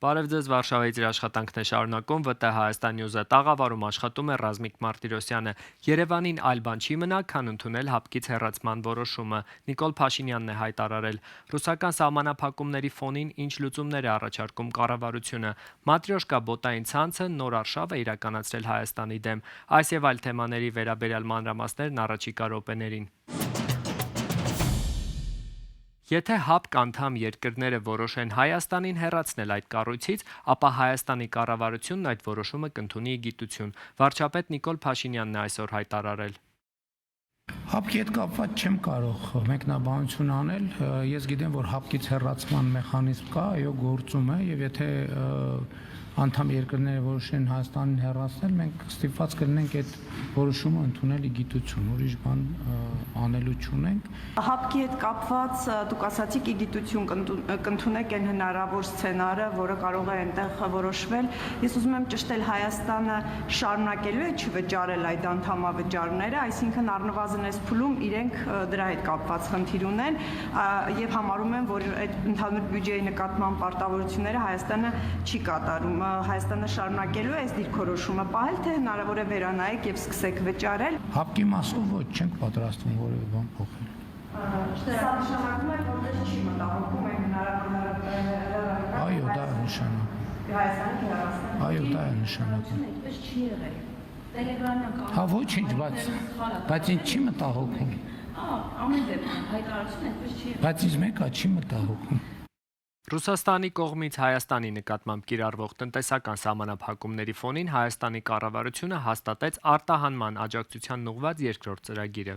Բարև ձեզ, Վարշավայից իր աշխատանքն է շարունակում, ՎՏ Հայաստան Նյուզը տաղավարում աշխատում է Ռազմիկ Մարտիրոսյանը։ Երևանին այլ բան չի մնա, քան ընդունել հապկից հեռացման որոշումը, Նիկոլ Փաշինյանն է հայտարարել։ Ռուսական սահմանափակումների ֆոնին ինչ լուծումներ է առաջարկում կառավարությունը։ Մատրյոշկա բոտային ցանցը նոր արշավ է իրականացրել Հայաստանի դեմ։ Այս եւ այլ թեմաների վերաբերյալ մանրամասներն առաջիկա րոպեներին։ Եթե ՀԱՊԿ անդամ երկրները որոշեն Հայաստանին հեռացնել այդ կառույցից, ապա Հայաստանի կառավարությունն այդ որոշումը կընդունի ի գիտություն։ Վարչապետ Նիկոլ Փաշինյանն է այսօր հայտարարել. ՀԱՊԿ-ի հետ կապված չեմ կարող մեկնաբանություն անել, ես գիտեմ, որ ՀԱՊԿ-ից հեռացման մեխանիզմ կա, այո, գործում է, եւ եթե անդամ երկրները որոշեն Հայաստանին հեռացնել, մենք ստիպված կլինենք այդ որոշումը ընդունել ի գիտություն, ուրիշ բան անելու չունենք։ ՀԱՊԿ-ի հետ կապված դուք ասացիք ի գիտություն կընդունեք այն հնարավոր սցենարը, որը կարող է այնտեղ որոշվել։ Ես ուզում եմ ճշտել, Հայաստանը շարունակելու է չվճարել այդ անդամավճարները, այսինքն առնվազն այս փուլում իրենք դրա հետ կապված խնդիր ունեն եւ համարում են, որ այդ ընդհանուր բյուջեի նկատմամբ պարտավորությունները Հայաստանը չի կատարում։ Հայաստանը շարունակելու է այս դիրքորոշումը պահել, թե հնարավոր է վերանայեք եւ սկսեք վճարել։ ՀԱՊԿ-ի մասով ոչ չենք պատրաստվում որևէ բան փոխել։ Սա նշանակում է, որ դες չի մտահոգում այն հնարավոր Այո, դա է նշանակում։ Հայաստանի հեռացան։ Այո, դա է նշանակում։ Այդպես չի եղել։ Տելեգրամյան Հա ոչինչ, բայց ինձ չի մտահոգում։ Ամեն դեպքում հայտարարությունը այդպես չի եղել։ Բայց ինձ մեկը չի մտահոգում։ Ռուսաստանի կողմից Հայաստանի նկատմամբ կիրառվող տնտեսական սահմանափակումների ֆոնին Հայաստանի կառավարությունը հաստատեց արտահանման աջակցության ուղղված երկրորդ ծրագիրը։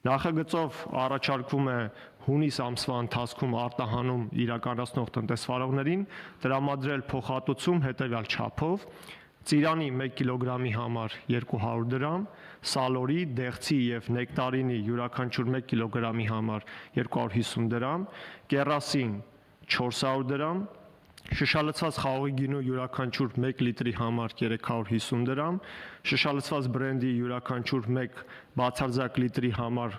Նախագծով առաջարկվում է հունիս ամսվա ընթացքում արտահանում իրականացնող տնտեսվարողներին տրամադրել փոխհատուցում հետևյալ չափով. ծիրանի 1 կիլոգրամի համար 200 դրամ, սալորի, դեղցի եւ նեկտարինի յուրաքանչյուր 1 կիլոգրամի համար 250 դրամ, կերասին 400 դրամ, շշալցված խաղողի գինու յուրաքանչյուր 1 լիտրի համար 350 դրամ, շշալցված բրենդի յուրաքանչյուր 1 բացարձակ լիտրի համար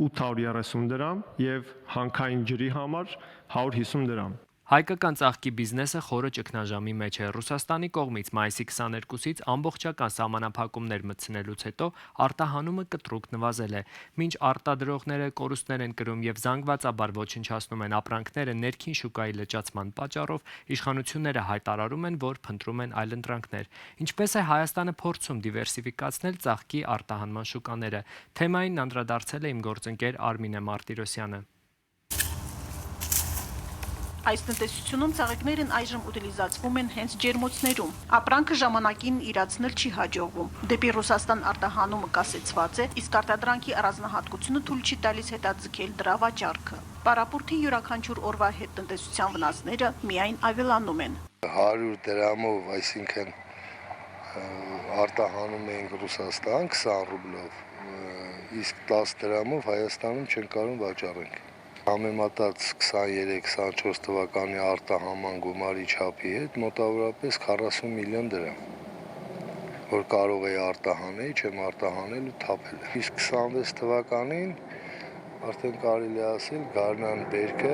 830 դրամ եւ հանքային ջրի համար 150 դրամ։ Հայկական ծաղկի բիզնեսը խորը ճգնաժամի մեջ է։ Ռուսաստանի կողմից մայիսի 22-ից ամբողջական սահմանափակումներ մտցնելուց հետո արտահանումը կտրուկ նվազել է։ Մինչ արտադրողները կորուստներ են կրում եւ զանգվածաբար ոչնչացնում են ապրանքները ներքին շուկայի լճացման պատճառով, իշխանությունները հայտարարում են, որ փնտրում են այլընտրանքներ։ Ինչպես է Հայաստանը փորձում դիվերսիֆիկացնել ծաղկի արտահանման շուկաները։ Թեմային անդրադարձել է իմ գործընկեր Արմինե Մարտիրոսյանը։ Այս տնտեսությունում ծաղիկներն այժմ ուտիլիզացվում են հենց ջերմոցներում։ Ապրանքը ժամանակին իրացնել չի հաջողվում։ Դեպի Ռուսաստան արտահանումը կասեցված է, իսկ արտադրանքի առանձնահատկությունը թույլ չի տալիս հետաձգել դրա վաճառքը։ Պարապուրտի յուրաքանչյուր օրվա հետ տնտեսության վնասները միայն ավելանում են։ 100 դրամով, այսինքն արտահանում ենք Ռուսաստան 20 ռուբլով, իսկ 10 դրամով Հայաստանում չեն կարող վաճառենք։ Համեմատած 23-24 թվականի արտահանման գումարի չափի հետ մոտավորապես 40 միլիոն դրամ, որ կարող է արտահանել, չեմ արտահանել ու թափել։ Իսկ 26 թվականին արդեն կարելի է ասել գարնան բերքը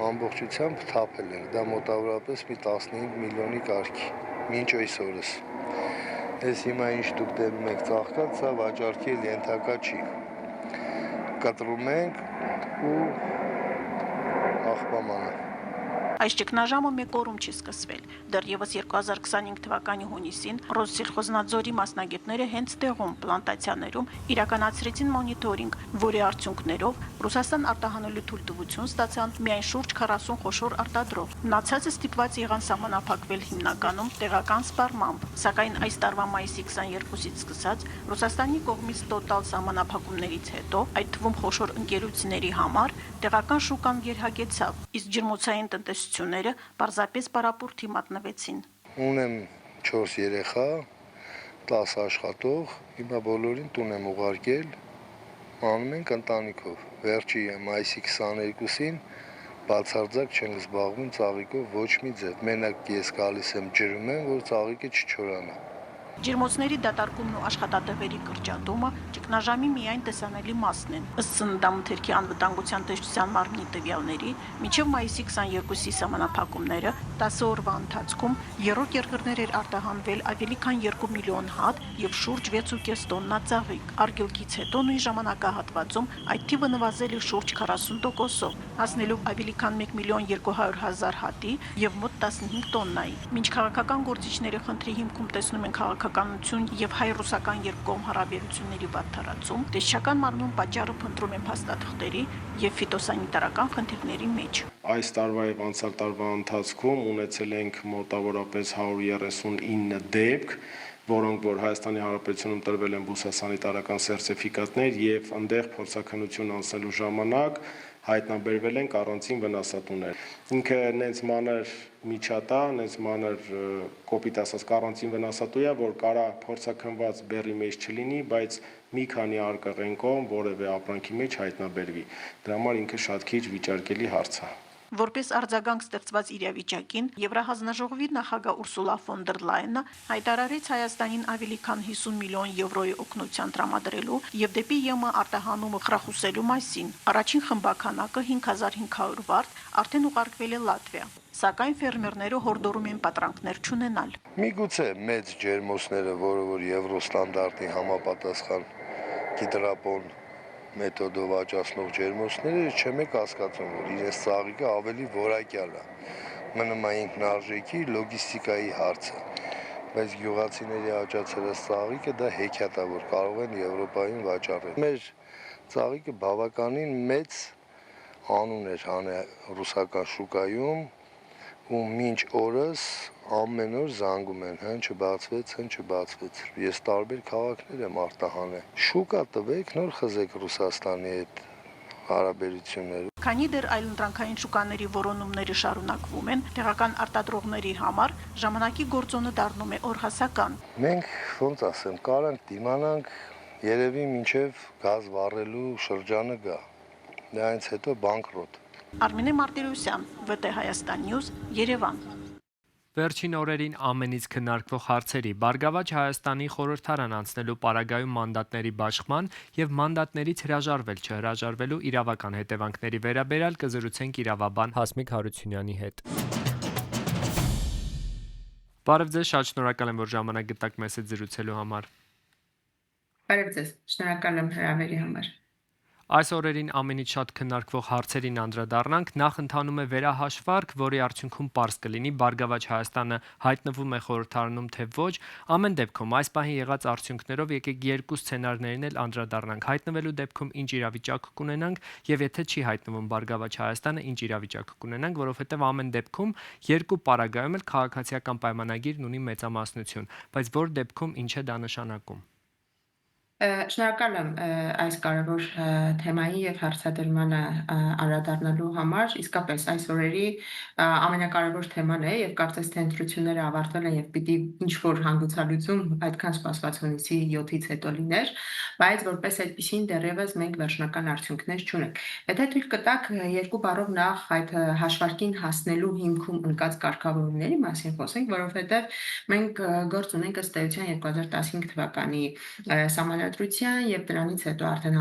ամբողջությամբ թափել են, դա մոտավորապես մի 15 միլիոնի կարգի, մինչ այսօրս։ Այս հիմա ինչ դուք դեմ եք ծաղկած, սա վաճառքի ենթակա չի։ Կտրում ենք ու աղբամանը։ Այս ճգնաժամը մեկ օրում չի սկսվել։ Դեռևս 2025 թվականի հունիսին Ռոսսելխոզնadzորի մասնագետները հենց տեղում պլանտացիաներում իրականացրեցին մոնիտորինգ, որի արդյունքներով Ռուսաստան արտահանելու թույլտվություն ստացան միայն շուրջ 40 խոշոր արտադրող։ Մնացածը ստիպված եղան սահմանափակվել հիմնականում տեղական սպառմամբ, սակայն այս տարվա մայիսի 22-ից սկսած Ռուսաստանի կողմից տոտալ սահմանափակումներից հետո, այդ թվում խոշոր ընկերությունների համար տեղական շուկան գերհագեցավ, իսկ ջերմոցային տնտեսությունները պարզապես պարապուրտի մատնվեցին։ Ունեմ 4 երեխա, 10 աշխատող, հիմա բոլորին տուն եմ ուղարկել, անում ենք ընտանիքով։ Վերջի մայիսի 22-ին բացարձակ չեն զբաղվում ծաղիկով ոչ մի ձև։ Մենակ ես գալիս եմ ջրում եմ, որ ծաղիկը չչորանա։ Ջերմոցների դատարկումն ու աշխատատեղերի կրճատումը ճգնաժամի միայն տեսանելի մասն են։ Ըստ Սննդամթերքի անվտանգության տեսչության մարմնի տվյալների, մինչև մայիսի 22-ի սահմանափակումները 10 օրվա ընթացքում երրորդ երկրներ էր արտահանվել ավելի քան 2 միլիոն հատ եւ շուրջ 6.5 տոննա ծաղիկ։ Արգելքից հետո նույն ժամանակահատվածում այդ թիվը նվազել է շուրջ 40%-ով, հասնելով ավելի քան 1 միլիոն 200,000 հատի եւ մոտ 15 տոննայի։ Մինչ քաղաքական գործիչները խնդրի հիմքում տեսնում են քաղաքականություն եւ հայ-ռուսական երկկողմ հարաբերությունների վատթարացում, տեսչական մարմնում պատճառը փնտրում են փաստաթղթերի եւ ֆիտոսանիտարական խնդիրների մեջ։ Այս տարվա եւ անցյալ տարվա ընթացքում ունեցել ենք մոտավորապես 139 դեպք, որոնք որ Հայաստանի Հանրապետությունում տրվել են բուսասանիտարական սերտիֆիկատներ եւ այնտեղ փորձաքննություն անցնելու ժամանակ հայտնաբերվել են առանձին վնասատուներ։ Ինքը նենց մանր միջատա, նենց մանր կոպիտ ասած առանձին վնասատու է, որ կարա փորձաքննված բեռի մեջ չլինի, բայց մի քանի արկղենկով որևէ ապրանքի մեջ հայտնաբերվի։ Դրա համար ինքը շատ քիչ վիճարկելի հարց է։ Որպես արձագանք ստեղծված իրավիճակին, Եվրահանձնաժողովի նախագահ Ուրսուլա ֆոն դեր Լայենը հայտարարեց Հայաստանին ավելի քան 50 միլիոն եվրոյի օգնության տրամադրելու եւ դեպի ԵՄ արտահանումը խրախուսելու մասին։ Առաջին խմբականակը 5500 վարդ արդեն ուղարկվել է Լատվիա, սակայն ֆերմերները հորդորում են պատրանքներ չունենալ։ Միգուցե մեծ ջերմոցները, որը որ եվրոստանդարտի համապատասխան գիդրապոն մեթոդով աճացնող ջերմոցները չեմ հասկացում, որ իրենց ծաղիկը ավելի որակյալ է։ Մնում է ինքնարժեքի լոգիստիկայի հարցը, բայց գյուղացիների աճացրած ծաղիկը դա հեքիաթ է, որ կարող են Եվրոպայում վաճառել։ Մեր ծաղիկը բավականին մեծ անուն էր ռուսական շուկայում, ու մինչ օրս ամեն օր զանգում են, հն չբացվեց։ Ես տարբեր քաղաքներ եմ արտահանել։ Շուկա տվեք, նոր խզեք Ռուսաստանի հետ հարաբերությունները։ Քանի դեռ այլընտրանքային շուկաների որոնումները շարունակվում են, տեղական արտադրողների համար ժամանակի գործոնը դառնում է օրհասական։ Մենք, ոնց ասեմ, կարանք դիմանանք երևի մինչև գազ վառելու շրջանը գա։ Դրանից հետո բանկրոտ։ Արմինե Մարտիրոսյան, ՎՏ Հայաստան News, Երևան։ Վերջին օրերին ամենից քննարկվող հարցերի Բարգավաճ Հայաստանի խորհրդարան անցնելու պարագայում մանդատների բաշխման եւ մանդատներից հրաժարվել չհրաժարվելու իրավական հետևանքների վերաբերյալ կզրուցենք իրավաբան Հասմիկ Հարությունյանի հետ։ Բարև ձեզ, շատ շնորհակալ եմ, որ ժամանակ գտաք մեզ հետ զրուցելու համար։ Բարև ձեզ, շնորհակալ եմ հրավերի համար։ Այս օրերին ամենից շատ քննարկվող հարցերին անդրադառնանք, նախ ընթանում է վերահաշվարկ, որի արդյունքում պարզ կլինի Բարգավաճ Հայաստանը հայտնվում է խորհրդարանում թե ոչ, ամեն դեպքում այս պահին եղած արդյունքներով եկեք երկու սցենարներին էլ անդրադառնանք, հայտնվելու դեպքում ինչ իրավիճակ կունենանք եւ եթե չի հայտնվում Բարգավաճ Հայաստանը, ինչ իրավիճակ կունենանք, որովհետեւ ամեն դեպքում երկու պարագայում էլ քաղաքացիական պայմանագիրն ունի մեծամասնություն, բայց որ դեպքում ինչ է դա նշանակում։ Շնորհակալ եմ այս կարևոր թեմայի եւ հարցադրմանը անդրադառնալու համար։ Իսկապես այս օրերի ամենակարևոր թեման է եւ կարծես թե ընտրությունները ավարտվել են եւ պիտի ինչ որ հանգուցալուծում այդքան սպասված հունիսի 7-ից հետո լիներ, բայց որպես այդպեսին դեռևս մենք վերջնական արդյունքներ չունենք։ Եթե թույլ կտաք երկու բառով նախ այդ հաշվարկին հասնելու հիմքում ընկած կարգավորումների մասին խոսենք, որովհետեւ մենք գործ ունենք ըստ էության 2015 թվականի Սահմանադրության եւ դրանից հետո արդեն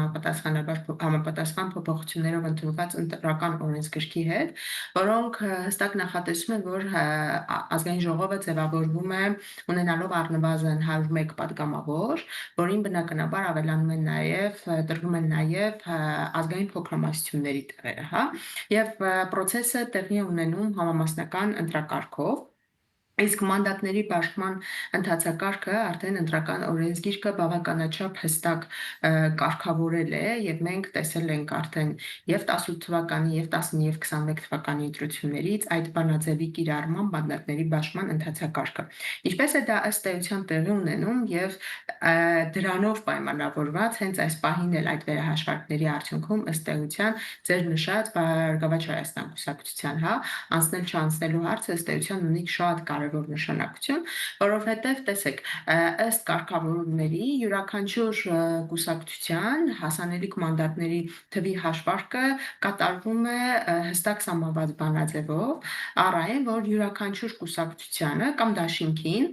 համապատասխան փոփոխություններով ընդունված ընտրական օրենսգրքի հետ, որոնք հստակ նախատեսում են, որ ազգային ժողովը ձևավորվում է ունենալով առնվազն 101 պատգամավոր, որին բնականաբար ավելանում են տրվում են նաեւ ազգային փոքրամասնությունների տեղերը, հա, եւ process-ը տեղի է ունենում համամասնական ընտրակարգով։ Իսկ մանդատների բաշխման ընթացակարգը արդեն ընտրական օրենսգիրքը բավականաչափ հստակ կարգավորել է եւ մենք տեսել ենք արդեն եւ 18 թվականի եւ 19 եւ 21 թվականի ընտրություններից այդ բանաձևի կիրառման մանդատների բաշխման ընթացակարգը։ Ինչպես է դա ըստ էության տեղի ունենում եւ դրանով պայմանավորված հենց այս պահին էլ այդ վերահաշվարկների արդյունքում ըստ էության ձեր նշած Բարգավաճ Հայաստան կուսակցության, հա, անցնել չանցնելու հարցը ըստ էության ունի շատ կարևոր կարևոր նշանակություն, որովհետև տեսեք, ըստ կարգավորումների յուրաքանչյուր կուսակցության հասանելիք մանդատների թվի հաշվարկը կատարվում է հստակ սահմանված բանաձևով, առ այն, որ յուրաքանչյուր կուսակցությանը կամ դաշինքին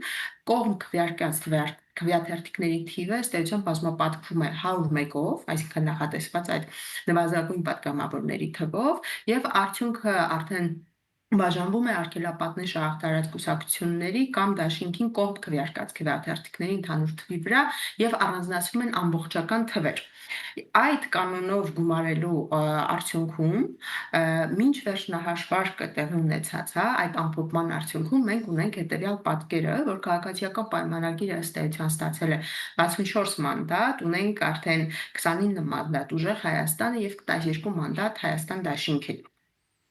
կողմ քվեարկած քվեաթերթիկների թիվը ըստ էության բազմապատկվում է 101-ով, այսինքն նախատեսված այդ նվազագույն պատգամավորների թվով, եւ արդյունքը արդեն բաժանվում է արգելապատնի շահատարած կուսակցությունների կամ դաշինքին կողմ քվեարկած քվեաթերթիկների ընդհանուր թվի վրա եւ առանձնացվում են ամբողջական թվեր։ Այդ կանոնով գումարելու արդյունքում մինչ վերջնահաշվարկը տեղի ունեցած, այդ ամփոփման արդյունքում մենք ունենք հետեւյալ պատկերը, որ քաղաքացիական պայմանագիրը ըստ էության ստացել է 64 մանդատ, ունենք արդեն 29 մանդատ ուժեղ Հայաստանը եւ 12 մանդատ Հայաստան դաշինքին։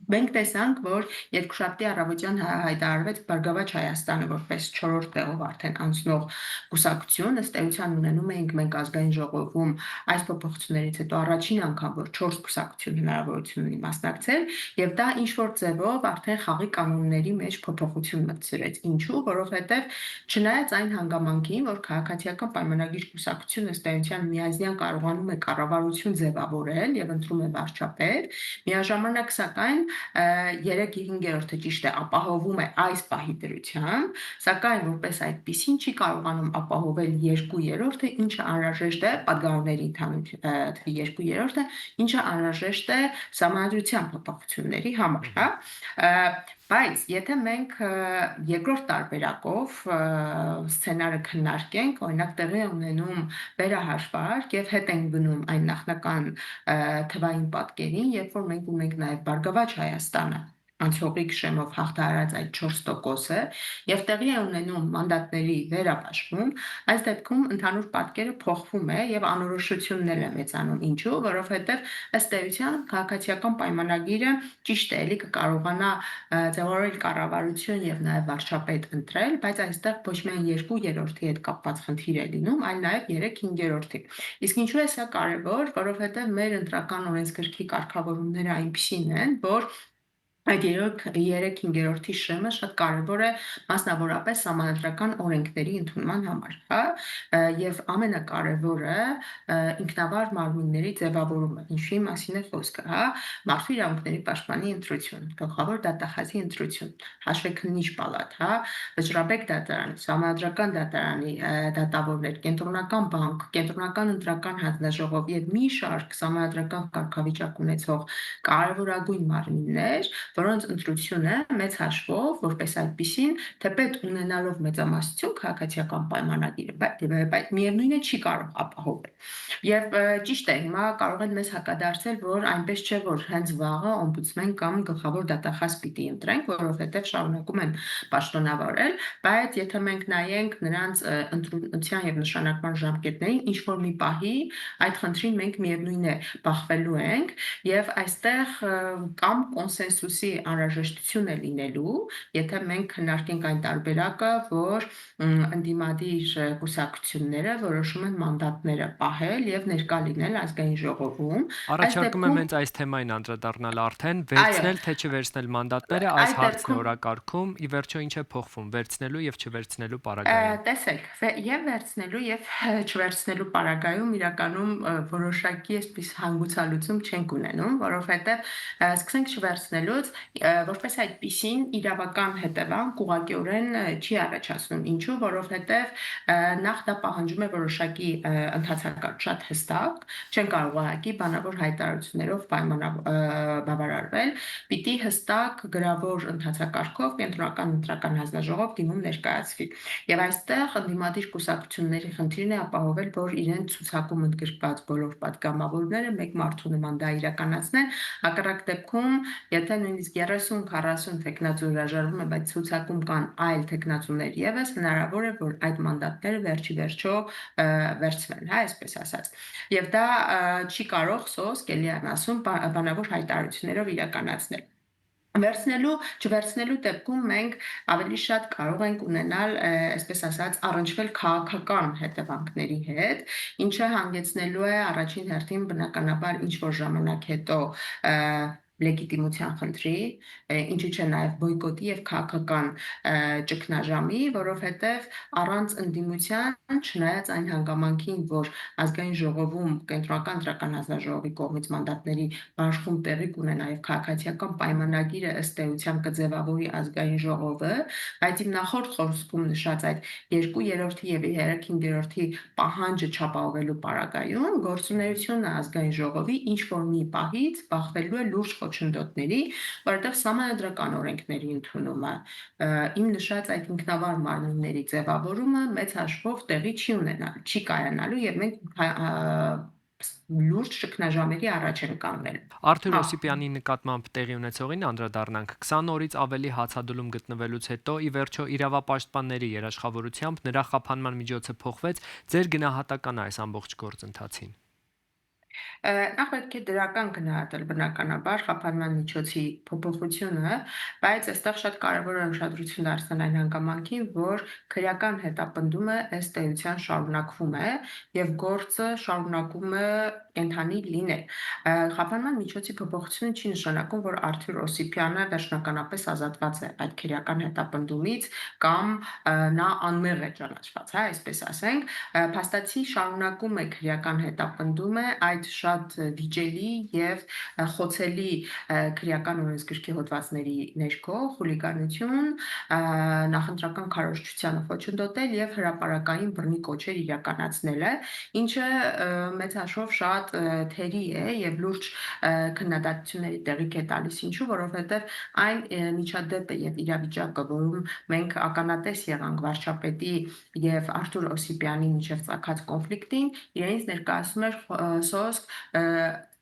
Մենք տեսանք, որ երկուշաբթի առավոտյան հայտարարվեց Բարգավաճ Հայաստանը որպես 4-րդ տեղով արդեն անցնող կուսակցություն, ըստ էության ունենում էինք մենք ազգային ժողովում այս փոփոխություններից հետո առաջին անգամ, որ 4 կուսակցություն հնարավորություն ունի մասնակցել, եւ դա ինչ որ ձևով արդեն խաղի կանոնների մեջ փոփոխություն մտցրեց։ Ինչու՞, որովհետեւ չնայած այն հանգամանքին, որ քաղաքացիական պայմանագիր կուսակցությունը ըստ էության միազնյան կարողանում է կառավարություն ձևավորել եւ ընտրում է վարչապետ, միաժամանակ սակայն 3/5-ը ճիշտ է ապահովում է այս պահի դրությամբ, սակայն որպես այդպեսին չի կարողանում ապահովել 2/3-ը, ինչը անհրաժեշտ է պատգամավորների ընդհանուր թվի 2/3-ը, ինչը անհրաժեշտ է սահմանադրության փոփոխությունների համար, հա։ Բայց եթե մենք երկրորդ տարբերակով սցենարը քննարկենք, օրինակ տեղի ունենում վերահաշվարկ եւ հետ ենք գնում այն նախնական թվային պատկերին, երբ որ մենք ունենք նաեւ Բարգավաճ Հայաստանը անցողիկ շեմով հաղթահարած այդ 4%-ը եւ տեղի է ունենում մանդատների վերաբաշխում, այս դեպքում ընդհանուր պատկերը փոխվում է եւ անորոշություններ է մեծանում։ Ինչու՞, որովհետեւ ըստ էության քաղաքացիական պայմանագիրը ճիշտ է, էլի կկարողանա ձևավորել կառավարություն եւ նաեւ վարչապետ ընտրել, բայց այստեղ ոչ միայն 2/3-ի հետ կապված խնդիր է լինում, այլ նաեւ 3/5-ի։ Իսկ ինչու է սա կարեւոր, որովհետեւ մեր ընտրական օրենսգրքի կարգավորումները այնպիսին են, որ այդ 3/5-ի շեմը շատ կարևոր է մասնավորապես համանդրական օրենքների ընդունման համար, հա, եւ ամենակարևորը ինքնավար մարմինների ձևավորումը, ինչի մասին է խոսքը, հա, մարդու իրավունքների պաշտպանի ընտրություն, գլխավոր դատախազի ընտրություն, հաշվեկնիչ պալատ, հա, վճռաբեկ դատարան, համանդրական դատարանի դատավորներ, կենտրոնական բանկ, կենտրոնական ընտրական հանձնաժողով եւ մի շարք համանդրական կարգավիճակ ունեցող կարևորագույն մարմիններ, որոնց ընտրությունը մեծ հաշվով, որպես այդպիսին, թեպետ ունենալով մեծամասնություն քաղաքացիական պայմանագիրը, բայց միևնույն է չի կարող ապահովել։ Եվ ճիշտ է, հիմա կարող են մեզ հակադարձել, որ այնպես չէ, որ հենց վաղը օմբուդսմեն կամ գլխավոր դատախազ պիտի ընտրենք, որովհետև շարունակում են պաշտոնավարել, բայց եթե մենք նայենք նրանց ընտրության եւ նշանակման ժամկետներին, ինչ որ մի պահի այդ խնդրին մենք միևնույն է բախվելու ենք եւ այստեղ կամ կոնսենսուսի անհրաժեշտություն է լինելու, եթե մենք քննարկենք այն տարբերակը, որ ընդդիմադիր կուսակցությունները որոշում են մանդատները պահել եւ ներկա լինել ազգային ժողովում։ Առաջարկում եմ հենց այս թեմային անդրադառնալ արդեն, վերցնել թե չվերցնել մանդատները, այս հարցն է օրակարգում, ի վերջո ինչ է փոխվում, վերցնելու եւ չվերցնելու պարագայում։ Տեսեք, եւ վերցնելու եւ չվերցնելու պարագայում իրականում որոշակի այսպես հանգուցալուծում չենք ունենում, որովհետեւ սկսենք չվերցնելուց, որպես այդպիսին իրավական հետևանք ուղղակիորեն չի առաջացնում։ Ինչու՞, որովհետեւ նախ դա պահանջում է որոշակի ընդհանցակարգ շատ հստակ, չեն կարող ուղղակի բանավոր հայտարարություններով բավարարվել, պիտի հստակ գրավոր ընդհանցակարգով կենտրոնական ընտրական հանձնաժողով դիմում ներկայացվի։ Եվ այստեղ ընդդիմադիր կուսակցությունների խնդիրն է ապահովել, որ իրենց ցուցակում ընդգրկված բոլոր պատգամավորները մեկ մարդու նման դա իրականացնեն, հակառակ դեպքում, եթե նույնիսկ 30-40 տեխնացու հրաժարվում է, բայց ցուցակում կան այլ տեխնացուներ եւս, հնարավոր է, որ այդ մանդատները վերջի վերջո վերցվեն, հա, այսպես ասած։ Եվ դա չի կարող սոսկ, էլի եմ ասում, բանավոր հայտարարություններով իրականացնել։ Չվերցնելու դեպքում մենք ավելի շատ կարող ենք ունենալ, այսպես ասած, առնչվել քաղաքական հետևանքների հետ, ինչը հանգեցնելու է առաջին հերթին բնականաբար ինչ որ ժամանակ հետո լեգիտիմության խնդրի, ինչի չէ նաև բոյկոտի եւ քաղաքական ճգնաժամի, որովհետեւ առանց ընդդիմության, չնայած այն հանգամանքին, որ ազգային ժողովում կենտրոնական դրական հանձնաժողովի կողմից մանդատների բաշխում տեղի կունենա եւ քաղաքացիական պայմանագիրը ըստ էության կձևավորի ազգային ժողովը, բայց իմ նախորդ խոսքում նշած այդ 2/3 եւ 3/5 պահանջը չապահովելու պարագայում գործունեությունը ազգային ժողովի ինչ որ մի պահից բախվելու է լուրջ խոչընդոտների, որովհետեւ սահմանադրական օրենքների ընդունումը, իմ նշած այդ ինքնավար մարմինների ձևավորումը մեծ հաշվով տեղի չի ունենալու, չի կայանալու եւ մենք լուրջ ճգնաժամերի առաջ են կանգնել։ Արթուր Օսիպյանի նկատմամբ տեղի ունեցողին անդրադառնանք 20 օրից ավելի հացադուլում գտնվելուց հետո ի վերջո իրավապաշտպանների երաշխավորությամբ նրա խափանման միջոցը փոխվեց, ձեր գնահատականը այս ամբողջ գործընթացին։ Նախ պետք է դրական գնահատել բնականաբար խափանման միջոցի փոփոխությունը, բայց այստեղ շատ կարևոր է ուշադրություն դարձնել այն հանգամանքին, որ քրեական հետապնդումը ըստ էության շարունակվում է եւ գործը շարունակում է կենթանի լինել։ Խափանման միջոցի փոփոխությունը չի նշանակում, որ Արթուր Օսիպյանը վերջնականապես ազատված է այդ քրեական հետապնդումից կամ նա անմեղ է ճանաչված, հա, այսպես ասենք, փաստացի շարունակում է քրեական հետապնդումը այդ շատ վիճելի եւ խոցելի քրեական օրենսգրքի հոդվածների ներքո խուլիգանություն, նախընտրական քարոզչությանը խոչընդոտել եւ հրապարակային բռնի կոչեր իրականացնելը, ինչը մեծ հաշվով շատ թերի է եւ լուրջ քննադատությունների տեղիք է տալիս, ինչու, որովհետեւ այն միջադեպ է եւ իրավիճակը, որում մենք ականատես եղանք վարչապետի եւ Արթուր Օսիպյանի միջև ծագած կոնֆլիկտին, իրենից ներկայացնում էր սոսկ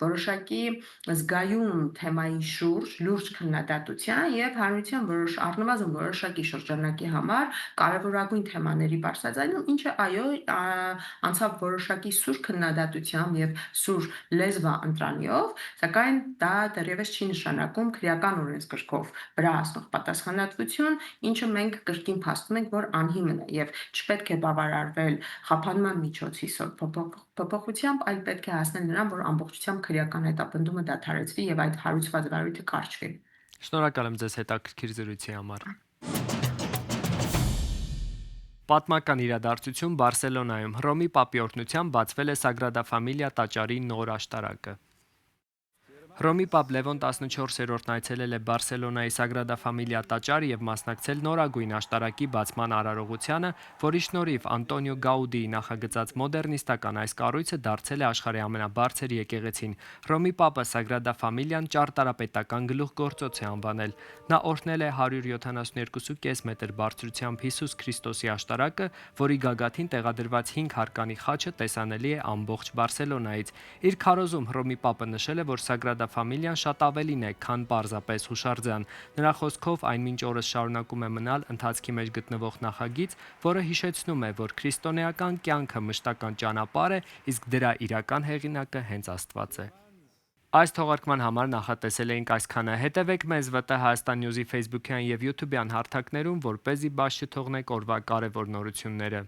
որոշակի զգայուն թեմայի շուրջ լուրջ քննադատության եւ հանրության առնվազն որոշակի շրջանակի համար կարեւորագույն թեմաների բարձրաձայնում, ինչը այո անցավ որոշակի սուր քննադատությամբ եւ սուր լեզվա ընտրանիով, սակայն դա դեռևս չի նշանակում քրեական օրենսգրքով վրա հասնող պատասխանատվություն, ինչը մենք կրկին փաստում ենք, որ անհիմն է եւ չպետք է բավարարվել խափանման միջոցի փոփոխությամբ, այլ պետք է հասնել նրան, որ ամբողջությամբ քրեական հետապնդումը դադարեցվի եւ այդ հարուցված վարույթը կարճվի։ Շնորհակալ եմ ձեզ հետաքրքիր զրույցի համար։ Պատմական իրադարձություն Բարսելոնայում Հռոմի Պապի օրհնությամբ բացվել է Սագրադա Ֆամիլիա տաճարի նոր աշտարակը։ Հռոմի Պապ Լևոն 14-րդն այցելել է Բարսելոնայի Սագրադա Ֆամիլիա տաճարը եւ մասնակցել նորագույն աշտարակի բացման արարողությանը, որի շնորհիվ Անտոնիո Գաուդիի նախագծած մոդեռնիստական այս կառույցը դարձել է աշխարհի ամենաբարձր եկեղեցին։ Հռոմի Պապը Սագրադա Ֆամիլիան ճարտարապետական գլուխգործոց է անվանել։ Նա օրհնել է 172.5 մետր բարձրությամբ Հիսուս Քրիստոսի աշտարակը, որի գագաթին տեղադրված 5 հարկանի խաչը տեսանելի է ամբողջ Բարսելոնայից։ Իր քարոզում Հռոմի Պապը նշել է, որ Սագրադա Ֆամիլիան շատ ավելին է, քան պարզապես հուշարձան։ Նրա խոսքով այն մինչ օրս շարունակում է մնալ ընթացքի մեջ գտնվող նախագիծ, որը հիշեցնում է, որ քրիստոնեական կյանքը մշտական ճանապարհ է, իսկ դրա իրական հեղինակը հենց Աստված է։ Այս թողարկման համար նախատեսել էինք այսքանը։ Հետևեք մեզ ՎՏ Հայաստան Նյուզի Facebook-յան եւ YouTube-յան հարթակներում, որպեսզի բաց չթողնեք օրվա կարևոր նորությունները։